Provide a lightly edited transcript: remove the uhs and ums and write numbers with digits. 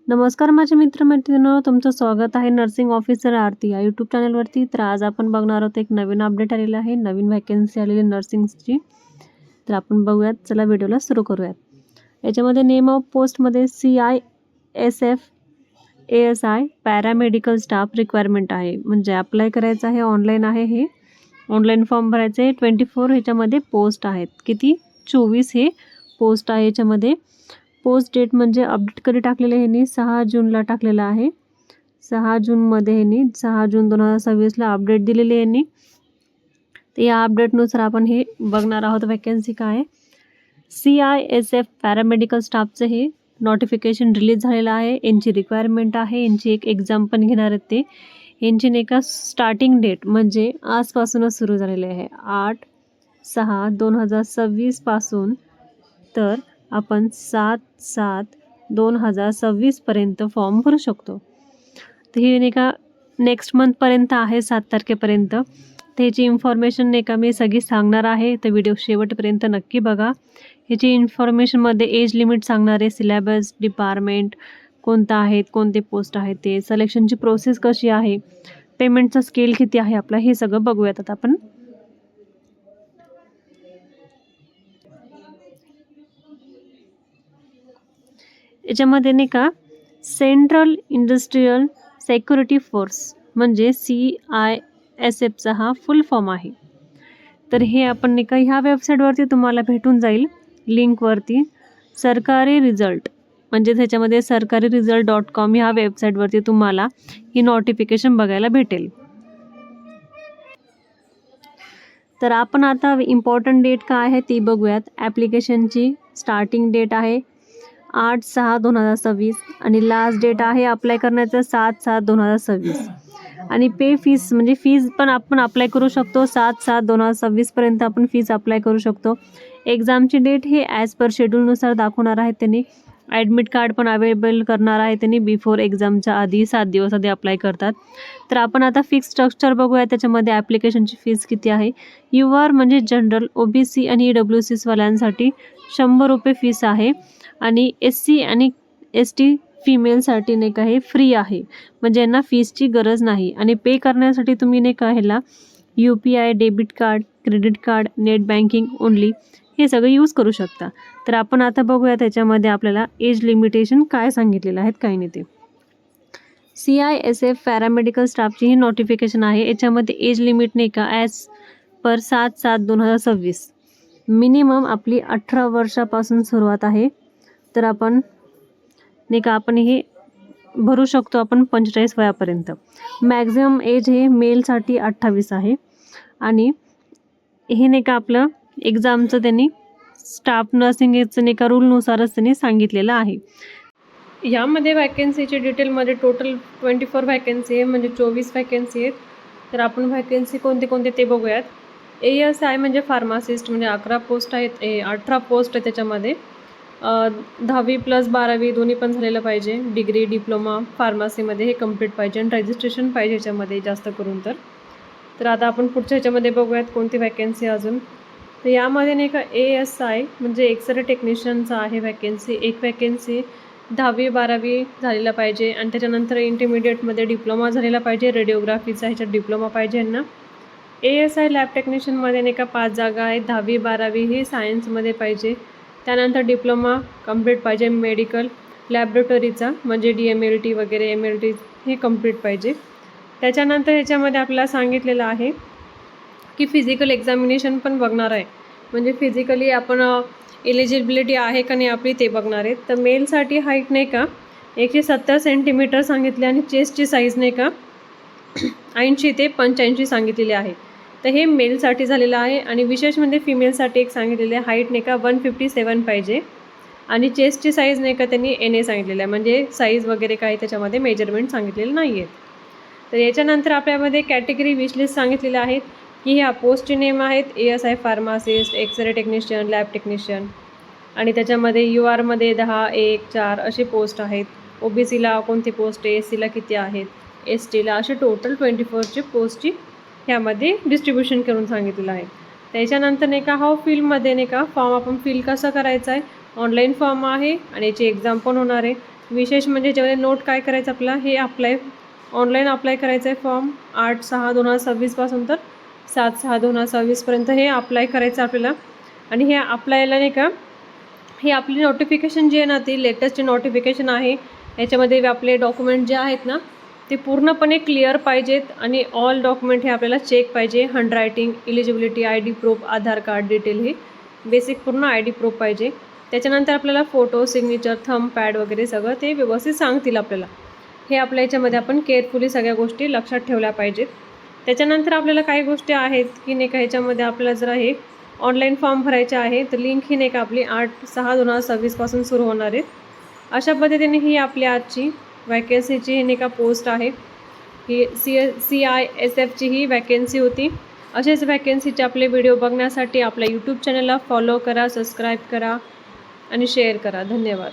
नमस्कार माझे मित्रमैत्रिणींनो, तुमचं स्वागत आहे नर्सिंग ऑफिसर आरती या यूट्यूब चॅनलवरती. तर आज आपण बघणार आहोत एक नवीन अपडेट आलेला आहे, नवीन व्हॅकन्सी आलेली नर्सिंगची. तर आपण बघूयात, चला व्हिडिओला सुरू करूयात. याच्यामध्ये नेम ऑफ पोस्टमध्ये CISF ASI paramedical staff requirement आहे. म्हणजे अप्लाय करायचं आहे, ऑनलाईन आहे, हे ऑनलाईन फॉर्म भरायचं आहे. 24 ह्याच्यामध्ये पोस्ट आहेत. किती? 24 हे पोस्ट आहे. याच्यामध्ये पोस्ट डेट म्हणजे अपडेट कधी टाकलेलं आहे ह्यांनी 6 जूनला टाकलेलं आहे. 6 जूनमध्ये ह्यांनी 6 जून 2026ला अपडेट दिलेली आहे ह्यांनी. तर या अपडेटनुसार आपण हे बघणार आहोत व्हॅकन्सी काय आहे. CISF पॅरामेडिकल स्टाफचं हे नोटिफिकेशन रिलीज झालेलं आहे. यांची रिक्वायरमेंट आहे. यांची एक एक्झाम पण घेणार आहेत ते. यांची नाही का स्टार्टिंग डेट म्हणजे आजपासूनच सुरू झालेले आहे, 8/6/2026 पासून. तर आपण 7/7/2026 पर्यंत फॉर्म भरू शकतो. तर हे नाही का नेक्स्ट मंथपर्यंत आहे, 7 तारखेपर्यंत. त्याची इन्फॉर्मेशन नाही का मी सगळी सांगणार आहे, तर व्हिडिओ शेवटपर्यंत नक्की बघा. ह्याची इन्फॉर्मेशनमध्ये एज लिमिट सांगणार आहे, सिलेबस, डिपार्टमेंट कोणता आहेत, कोणते पोस्ट आहेत, ते सिलेक्शनची प्रोसेस कशी आहे, पेमेंटचा स्केल किती आहे आपला, हे सगळं बघूयात आता आपण. याच्यामध्ये नाही का सेंट्रल इंडस्ट्रियल सेक्युरिटी फोर्स म्हणजे CISFचा हा फुल फॉर्म आहे. तर हे आपण नाही का ह्या वेबसाईटवरती तुम्हाला भेटून जाईल, लिंकवरती. सरकारी रिझल्ट म्हणजे त्याच्यामध्ये sarkariresult.com ह्या वेबसाईटवरती तुम्हाला ही नोटिफिकेशन बघायला भेटेल. तर आपण आता इम्पॉर्टंट डेट काय आहे ती बघूयात. ॲप्लिकेशनची स्टार्टिंग डेट आहे 8/6/2026 आणि लास्ट डेट आहे अप्लाय करण्याचं 7/7/2026. आणि पे फीस म्हणजे फीज पण आपण अप्लाय करू शकतो. 7/7/2026 पर्यंत आपण फीज अप्लाय करू शकतो. एक्झामची डेट हे ॲज पर शेड्यूलनुसार दाखवणार आहेत त्यांनी. ॲडमिट कार्ड पण अवेलेबल करणार आहे त्यांनी. बिफोर एक्झामच्या आधी 7 दिवस आधी अप्लाय करतात. तर आपण आता फिक्स स्ट्रक्चर बघूया. त्याच्यामध्ये ॲप्लिकेशनची फीस किती आहे. UR म्हणजे जनरल, OBC आणि EWCवाल्यांसाठी 100 रुपये फीस आहे. आणि SC आणि ST फिमेलसाठी नाही का हे फ्री आहे, म्हणजे यांना फीसची गरज नाही. आणि पे करण्यासाठी तुम्ही नाही का ह्याला UPI, debit card, credit card, net banking only हे सगळं यूज करू शकता. तर आपण आता बघूया त्याच्यामध्ये आपल्याला एज लिमिटेशन काय सांगितलेलं आहेत काय नाही ते. CISF पॅरामेडिकल स्टाफची ही नोटिफिकेशन आहे. याच्यामध्ये एज लिमिट नाही का ॲज पर 7/7/2026 मिनिमम आपली 18 वर्षापासून सुरुवात आहे. तर आपण नाही का आपण हे भरू शकतो आपण 45 वयापर्यंत. मॅक्झिमम एज हे मेलसाठी 28 आहे. आणि हे नाही का आपलं एक्झामचं त्यांनी स्टाफ नर्सिंगचं नाही का रूलनुसारच त्यांनी सांगितलेलं आहे. यामध्ये वॅकन्सीची डिटेलमध्ये टोटल 24 वॅकन्सी आहे, म्हणजे 24 वॅकन्सी आहेत. तर आपण वॅकन्सी कोणते कोणते ते बघूयात. ASI म्हणजे फार्मासिस्ट म्हणजे 11 पोस्ट आहेत, 18 पोस्ट आहे त्याच्यामध्ये. 10वी + 12वी दोन्ही पण झालेलं पाहिजे. डिग्री, डिप्लोमा फार्मसीमध्ये हे कंप्लीट पाहिजे आणि रजिस्ट्रेशन पाहिजे ह्याच्यामध्ये जास्त करून. तर आता आपण पुढच्या ह्याच्यामध्ये बघूयात कोणती वॅकन्सी अजून. तर यामध्ये नाही का ASI म्हणजे एक्सरे टेक्निशियनचा आहे वॅकन्सी. एक वॅकन्सी 10वी 12वी झालेला पाहिजे आणि त्याच्यानंतर इंटरमिडिएटमध्ये डिप्लोमा झालेला पाहिजे. रेडिओग्राफीचा ह्याच्यात डिप्लोमा पाहिजे यांना. ASI लॅब टेक्निशियनमध्ये नाही का 5 जागा आहेत. 10वी 12वी हे सायन्समध्ये पाहिजे. त्यानंतर डिप्लोमा कंप्लीट पाहिजे मेडिकल लॅबोरेटरीचा म्हणजे DMLT वगैरे MLT हे कंप्लीट पाहिजे. त्याच्यानंतर ह्याच्यामध्ये आपल्याला सांगितलेलं आहे की फिजिकल एक्झामिनेशन पण बघणार आहे, म्हणजे फिजिकली आपण एलिजिबिलिटी आहे का नाही आपली ते बघणार आहेत. तर मेलसाठी हाईट नाही का 170 सेंटीमीटर सांगितले आणि चेस्टची साईज नाही का 80 ते 85 सांगितलेली आहे. तर हे मेलसाठी झालेलं आहे. आणि विशेष म्हणजे फिमेलसाठी एक सांगितलेले आहे, हाईट नाही का 157 पाहिजे आणि चेस्टची साईज नाही का त्यांनी NA सांगितलेलं आहे, म्हणजे साईज वगैरे काही त्याच्यामध्ये मेजरमेंट सांगितलेलं नाही आहेत. तर याच्यानंतर आपल्यामध्ये कॅटेगरी विशलिस्ट सांगितलेले आहेत की ह्या पोस्टचे नेम आहेत ASI pharmacist, x ray technician, lab technician. आणि त्याच्यामध्ये URमध्ये 10, 1, 4 असे पोस्ट आहेत. OBCला कोणती पोस्ट आहे, SCला किती आहेत, STला असे टोटल 24ची पोस्टची ह्यामध्ये डिस्ट्रीब्युशन करून सांगितलेलं आहे. त्याच्यानंतर नाही का हा फील्डमध्ये नाही का फॉर्म आपण फिल कसं करायचं आहे. ऑनलाईन फॉर्म आहे आणि याची एक्झाम पण होणार आहे. विशेष म्हणजे याच्यामध्ये नोट काय करायचं आपला, हे ऑनलाईन अप्लाय करायचं आहे फॉर्म 8/6/2026 तर 7/6/2026 हे अप्लाय करायचं आपल्याला. आणि हे अप्लायला नाही का, ही आपली नोटिफिकेशन जी आहे ना, ती लेटेस्ट नोटिफिकेशन आहे. याच्यामध्ये आपले डॉक्युमेंट जे आहेत ना, ते पूर्णपणे क्लिअर पाहिजेत आणि ऑल डॉक्युमेंट हे आपल्याला चेक पाहिजे. हँडरायटिंग, इलिजिबिलिटी, ID प्रूफ, आधार कार्ड डिटेल, हे बेसिक पूर्ण ID प्रूफ पाहिजे. त्याच्यानंतर आपल्याला फोटो, सिग्नेचर, थंब पॅड वगैरे सगळं ते व्यवस्थित सांगतील आपल्याला. हे आपल्या याच्यामध्ये आपण केअरफुली सगळ्या गोष्टी लक्षात ठेवल्या पाहिजेत. त्याच्यानंतर आपल्याला काही गोष्टी आहेत की नाही का, ह्याच्यामध्ये आपल्याला जर आहे ऑनलाईन फॉर्म भरायचे आहे, तर लिंक ही नाही का आपली 8/6/2026 सुरू होणार आहे. अशा पद्धतीने ही आपली आजची वॅकन्सीची ही नाही का पोस्ट आहे. ही CISFची ही वॅकन्सी होती. असेच वॅकन्सीचे आपले व्हिडिओ बघण्यासाठी आपल्या यूट्यूब चॅनलला फॉलो करा, सबस्क्राईब करा आणि शेअर करा. धन्यवाद.